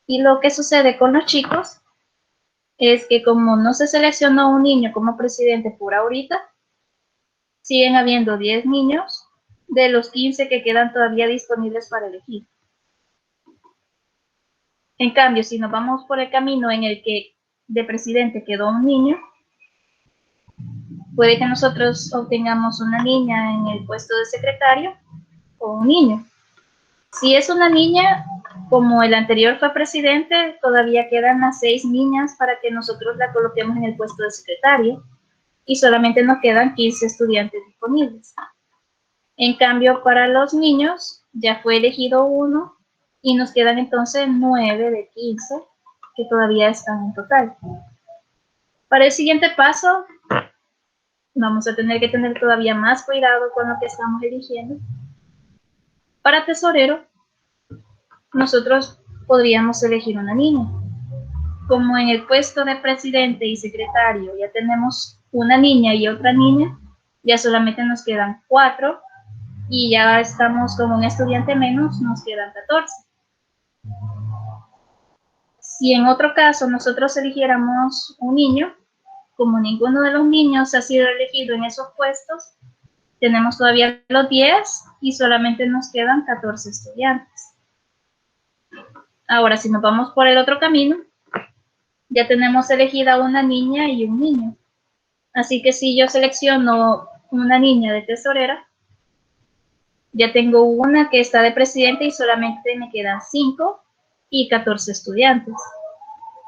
A: Y lo que sucede con los chicos es que como no se seleccionó un niño como presidente por ahorita, siguen habiendo 10 niños de los 15 que quedan todavía disponibles para elegir. En cambio, si nos vamos por el camino en el que de presidente quedó un niño, puede que nosotros obtengamos una niña en el puesto de secretario o un niño. Si es una niña, como el anterior fue presidente, todavía quedan las 6 niñas para que nosotros la coloquemos en el puesto de secretario y solamente nos quedan 15 estudiantes disponibles. En cambio, para los niños ya fue elegido uno y nos quedan entonces 9 de 15 que todavía están en total. Para el siguiente paso, vamos a tener que tener todavía más cuidado con lo que estamos eligiendo. Para tesorero, nosotros podríamos elegir una niña. Como en el puesto de presidente y secretario ya tenemos una niña y otra niña, ya solamente nos quedan 4 y ya estamos como un estudiante menos, nos quedan 14. Si en otro caso nosotros eligiéramos un niño, como ninguno de los niños ha sido elegido en esos puestos, tenemos todavía los 10 y solamente nos quedan 14 estudiantes. Ahora, si nos vamos por el otro camino, ya tenemos elegida una niña y un niño. Así que si yo selecciono una niña de tesorera, ya tengo una que está de presidente y solamente me quedan 5 y 14 estudiantes.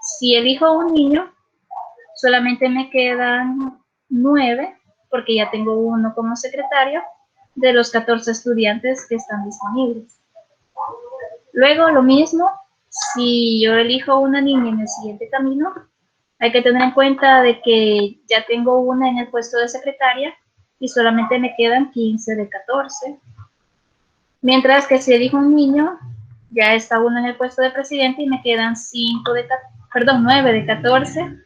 A: Si elijo un niño, solamente me quedan 9, porque ya tengo uno como secretario, de los 14 estudiantes que están disponibles. Luego, lo mismo, si yo elijo una niña en el siguiente camino, hay que tener en cuenta de que ya tengo una en el puesto de secretaria y solamente me quedan 15 de 14. Mientras que si elijo un niño, ya está uno en el puesto de presidente y me quedan 9 de 14.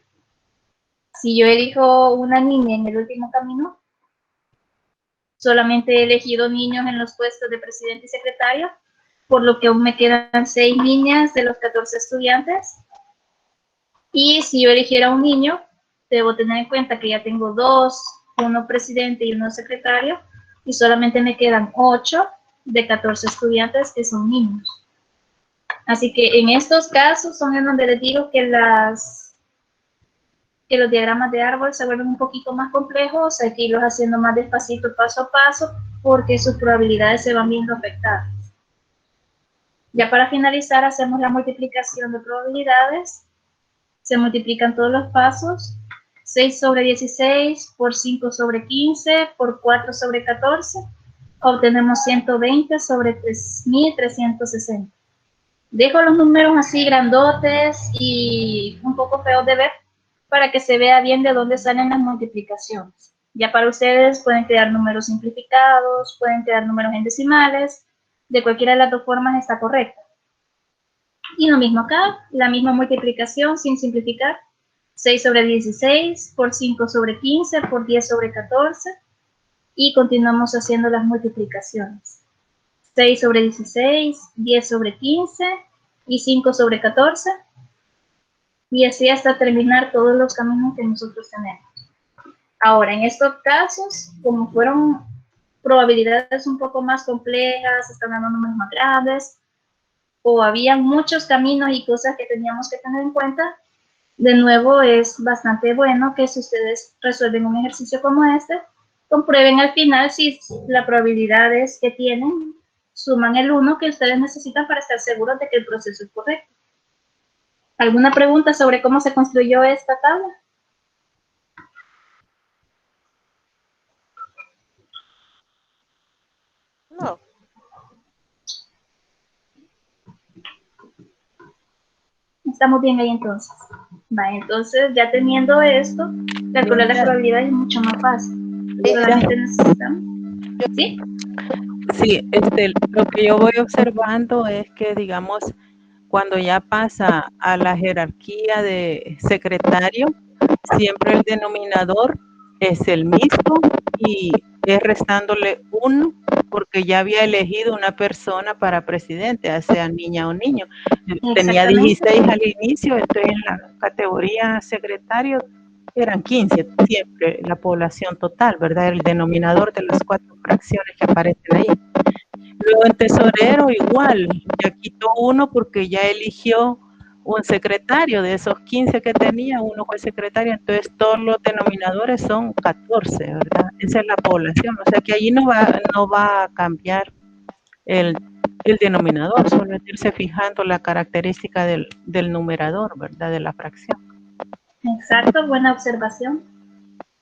A: Si yo elijo una niña en el último camino, solamente he elegido niños en los puestos de presidente y secretario, por lo que aún me quedan 6 niñas de los 14 estudiantes. Y si yo eligiera un niño, debo tener en cuenta que ya tengo 2, uno presidente y uno secretario, y solamente me quedan 8 de 14 estudiantes que son niños. Así que en estos casos son en donde les digo que los diagramas de árbol se vuelven un poquito más complejos, hay que irlos haciendo más despacito, paso a paso, porque sus probabilidades se van viendo afectadas. Ya para finalizar, hacemos la multiplicación de probabilidades. Se multiplican todos los pasos. 6 sobre 16 por 5 sobre 15 por 4 sobre 14. Obtenemos 120 sobre 3.360. Dejo los números así grandotes y un poco feos de ver para que se vea bien de dónde salen las multiplicaciones. Ya para ustedes pueden crear números simplificados, pueden crear números en decimales, de cualquiera de las dos formas está correcta. Y lo mismo acá, la misma multiplicación sin simplificar, 6 sobre 16 por 5 sobre 15 por 10 sobre 14, y continuamos haciendo las multiplicaciones. 6 sobre 16, 10 sobre 15 y 5 sobre 14, y así hasta terminar todos los caminos que nosotros tenemos. Ahora, en estos casos, como fueron probabilidades un poco más complejas, están dando números más grandes, o había muchos caminos y cosas que teníamos que tener en cuenta, de nuevo es bastante bueno que si ustedes resuelven un ejercicio como este, comprueben al final si las probabilidades que tienen suman el 1 que ustedes necesitan para estar seguros de que el proceso es correcto. ¿Alguna pregunta sobre cómo se construyó esta tabla?
F: No.
A: Estamos bien ahí entonces. Va, entonces ya teniendo esto, calcular la probabilidad es mucho más fácil. Solamente necesitamos. ¿Sí?
C: Sí, lo que yo voy observando es que, digamos, cuando ya pasa a la jerarquía de secretario, siempre el denominador es el mismo y es restándole 1 porque ya había elegido una persona para presidente, ya sea niña o niño. Tenía 16 al inicio, entonces en la categoría secretario eran 15, siempre la población total, ¿verdad? El denominador de las 4 fracciones que aparecen ahí. Luego en tesorero igual, ya quitó 1 porque ya eligió un secretario. De esos 15 que tenía, 1 fue secretario, entonces todos los denominadores son 14, ¿verdad? Esa es la población, o sea que allí no va a cambiar el denominador, solo es irse fijando la característica del numerador, ¿verdad? De la fracción.
A: Exacto, buena observación.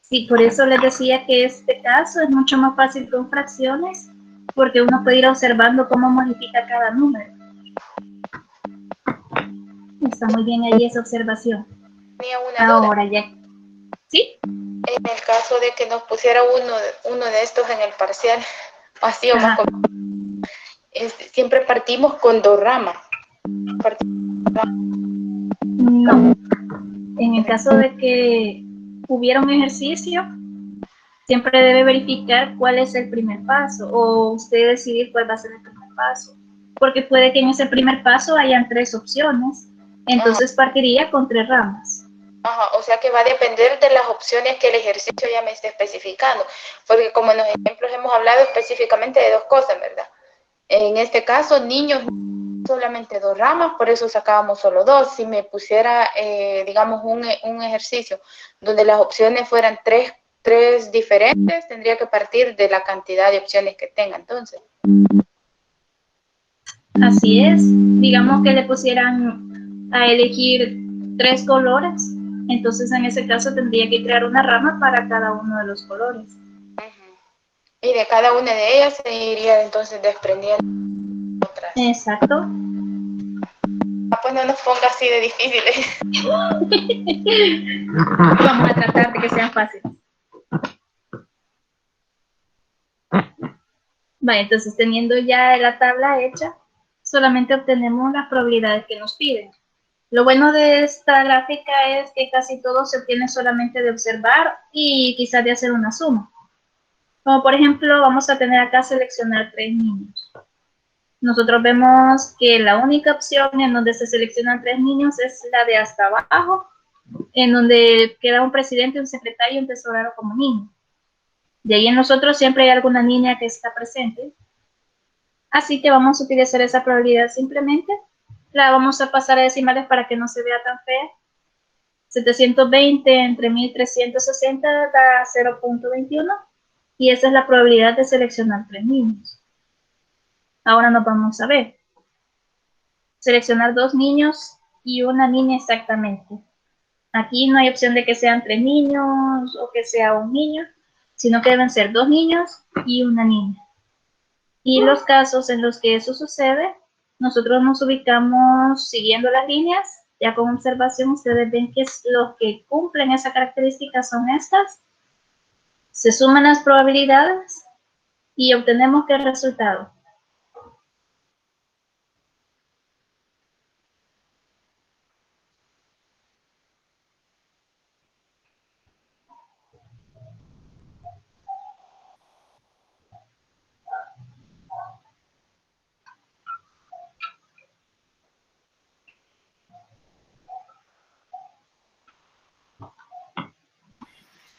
A: Sí, por eso les decía que este caso es mucho más fácil con fracciones, porque uno puede ir observando cómo modifica cada número. Está muy bien ahí esa observación.
L: Tenía una
A: Ahora
L: duda.
A: ya. ¿Sí?
L: En el caso de que nos pusiera uno de estos en el parcial, así o más siempre partimos con 2 ramas.
A: No. En el caso de que hubiera un ejercicio, siempre debe verificar cuál es el primer paso, o usted decidir cuál va a ser el primer paso. Porque puede que en ese primer paso hayan 3 opciones, entonces partiría con 3 ramas.
L: Ajá, o sea que va a depender de las opciones que el ejercicio ya me esté especificando, porque como en los ejemplos hemos hablado específicamente de 2 cosas, ¿verdad? En este caso, niños, solamente 2 ramas, por eso sacábamos solo 2. Si me pusiera, digamos, un ejercicio donde las opciones fueran 3 diferentes, tendría que partir de la cantidad de opciones que tenga, entonces.
A: Así es, digamos que le pusieran a elegir 3 colores, entonces en ese caso tendría que crear una rama para cada uno de los colores.
L: Y de cada una de ellas se iría entonces desprendiendo otras.
A: Exacto.
L: Pues no nos ponga así de difíciles.
A: Vamos a tratar de que sean fáciles. Vale, entonces teniendo ya la tabla hecha, solamente obtenemos las probabilidades que nos piden. Lo bueno de esta gráfica es que casi todo se obtiene solamente de observar y quizás de hacer una suma. Como por ejemplo, vamos a tener acá seleccionar 3 niños. Nosotros vemos que la única opción en donde se seleccionan 3 niños es la de hasta abajo, en donde queda un presidente, un secretario y un tesorero como niño. De ahí en nosotros siempre hay alguna niña que está presente. Así que vamos a utilizar esa probabilidad simplemente. La vamos a pasar a decimales para que no se vea tan fea. 720 entre 1360 da 0.21 y esa es la probabilidad de seleccionar 3 niños. Ahora nos vamos a ver. Seleccionar 2 niños y una niña exactamente. Aquí no hay opción de que sean 3 niños o que sea un niño, sino que deben ser 2 niños y una niña. Y los casos en los que eso sucede, nosotros nos ubicamos siguiendo las líneas. Ya con observación ustedes ven que los que cumplen esa característica son estas. Se suman las probabilidades y obtenemos ¿qué resultado?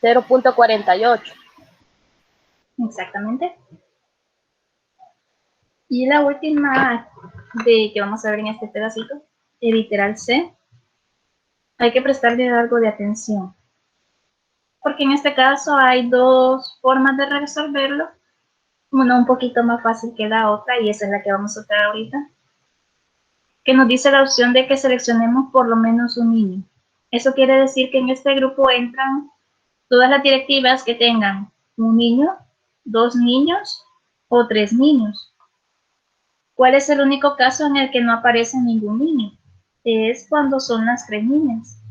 D: $0.48.
A: Exactamente. Y la última que vamos a ver en este pedacito, el literal C, hay que prestarle algo de atención. Porque en este caso hay dos formas de resolverlo, una un poquito más fácil que la otra, y esa es la que vamos a usar ahorita, que nos dice la opción de que seleccionemos por lo menos un niño. Eso quiere decir que en este grupo entran todas las directivas que tengan un niño, 2 niños o 3 niños. ¿Cuál es el único caso en el que no aparece ningún niño? Es cuando son las 3 niñas.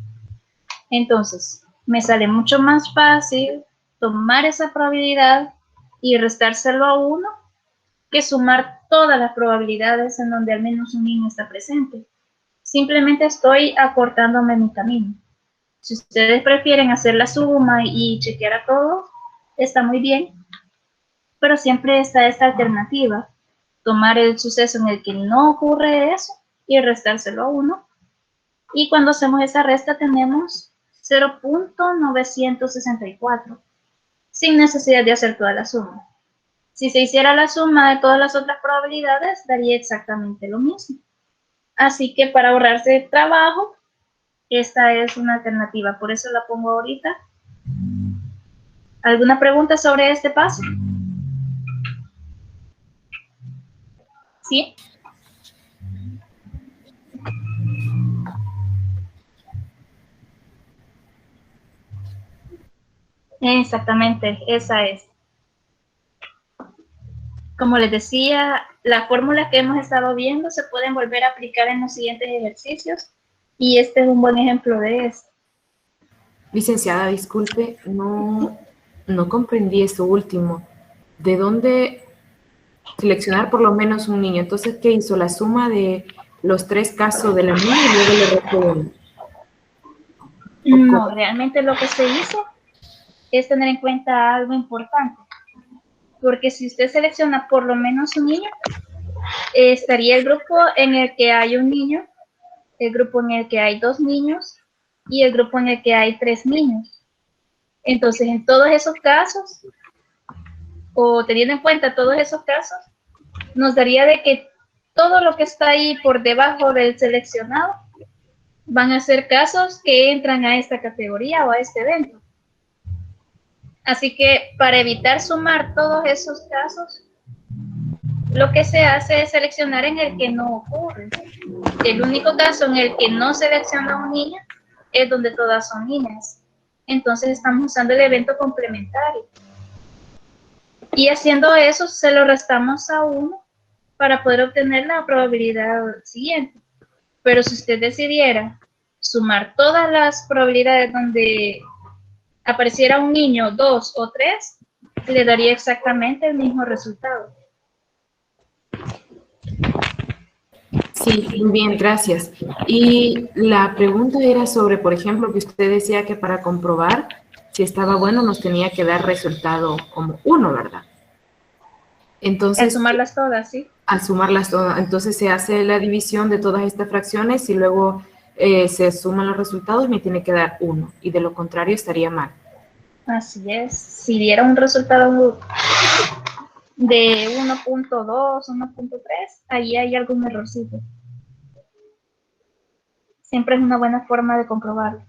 A: Entonces, me sale mucho más fácil tomar esa probabilidad y restárselo a 1 que sumar todas las probabilidades en donde al menos un niño está presente. Simplemente estoy acortándome mi camino. Si ustedes prefieren hacer la suma y chequear a todos, está muy bien, pero siempre está esta alternativa, tomar el suceso en el que no ocurre eso y restárselo a 1. Y cuando hacemos esa resta tenemos 0.964, sin necesidad de hacer toda la suma. Si se hiciera la suma de todas las otras probabilidades, daría exactamente lo mismo. Así que para ahorrarse trabajo, esta es una alternativa, por eso la pongo ahorita. ¿Alguna pregunta sobre este paso? ¿Sí? Exactamente, esa es. Como les decía, las fórmulas que hemos estado viendo se pueden volver a aplicar en los siguientes ejercicios y este es un buen ejemplo de esto.
E: Licenciada, disculpe, no comprendí eso último. ¿De dónde seleccionar por lo menos un niño? Entonces, ¿qué hizo? La suma de los 3 casos de la niña y luego le restó 1.
A: No, realmente lo que se hizo es tener en cuenta algo importante. Porque si usted selecciona por lo menos un niño, estaría el grupo en el que hay un niño, el grupo en el que hay 2 niños y el grupo en el que hay 3 niños. Entonces, en todos esos casos, o teniendo en cuenta todos esos casos, nos daría de que todo lo que está ahí por debajo del seleccionado van a ser casos que entran a esta categoría o a este evento. Así que para evitar sumar todos esos casos, lo que se hace es seleccionar en el que no ocurre. El único caso en el que no selecciona un niño es donde todas son niñas. Entonces estamos usando el evento complementario. Y haciendo eso, se lo restamos a 1 para poder obtener la probabilidad siguiente. Pero si usted decidiera sumar todas las probabilidades donde apareciera un niño, 2 o 3, le daría exactamente el mismo resultado.
E: Sí, muy bien, gracias. Y la pregunta era sobre, por ejemplo, que usted decía que para comprobar si estaba bueno nos tenía que dar resultado como 1, ¿verdad? Entonces,
A: al sumarlas todas, ¿sí?
E: Al sumarlas todas. Entonces se hace la división de todas estas fracciones y luego se suman los resultados y me tiene que dar 1. Y de lo contrario estaría mal.
A: Así es. Si diera un resultado de 1.2, 1.3, ahí hay algún errorcito. Siempre es una buena forma de comprobarlo.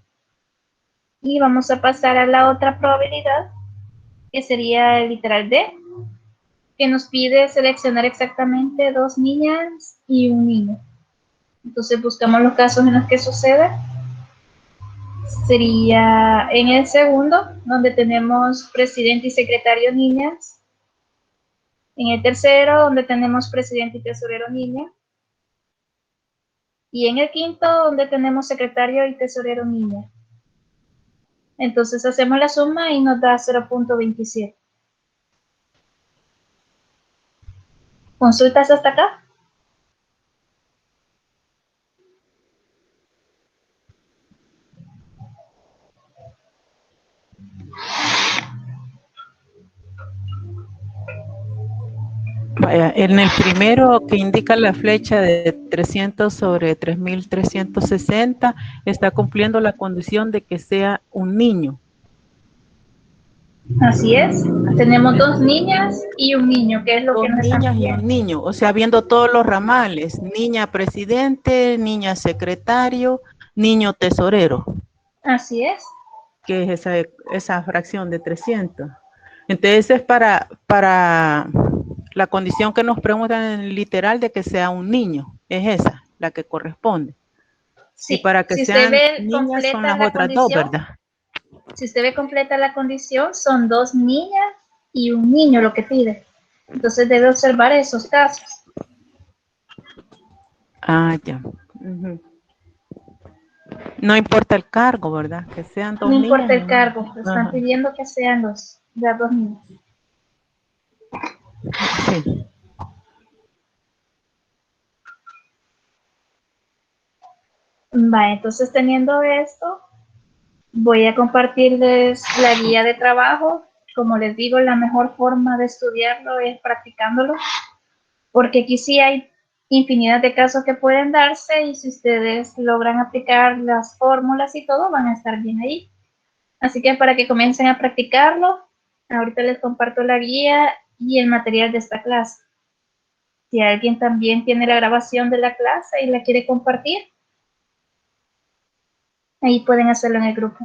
A: Y vamos a pasar a la otra probabilidad, que sería el literal D, que nos pide seleccionar exactamente 2 niñas y un niño. Entonces buscamos los casos en los que sucede. Sería en el segundo, donde tenemos presidente y secretario niñas. En el tercero, donde tenemos presidente y tesorero niña. Y en el quinto, donde tenemos secretario y tesorero niña. Entonces hacemos la suma y nos da 0.27. ¿Consultas hasta acá?
C: Vaya, en el primero que indica la flecha de 300 sobre 3360, está cumpliendo la condición de que sea un niño.
A: Así es. Tenemos dos niñas y un niño, que es lo que
C: Dos
A: nos están
C: niñas y
A: pidiendo.
C: un niño, o sea, viendo todos los ramales, niña presidente, niña secretario, niño tesorero,
A: Así es.
C: que es esa fracción de 300. Entonces es para la condición que nos preguntan en el literal de que sea un niño, es esa, la que corresponde.
A: Sí.
C: Y para que
A: Si usted
C: sean
A: ve
C: niñas son
A: completa
C: las
A: la
C: otras dos,
A: condición,
C: ¿verdad?
A: si usted ve completa la condición, son dos niñas y un niño lo que pide. Entonces debe observar esos casos.
C: Ah, ya. Ujú. No importa el cargo, ¿verdad? Que sean dos
A: No
C: niñas.
A: importa el cargo, están
C: Ajá.
A: pidiendo que sean las dos niñas.
C: Sí.
A: Va, entonces teniendo esto, voy a compartirles la guía de trabajo. Como les digo, la mejor forma de estudiarlo es practicándolo, porque aquí sí hay infinidad de casos que pueden darse y si ustedes logran aplicar las fórmulas y todo, van a estar bien ahí. Así que para que comiencen a practicarlo, ahorita les comparto la guía y el material de esta clase. Si alguien también tiene la grabación de la clase y la quiere compartir, ahí pueden hacerlo en el grupo.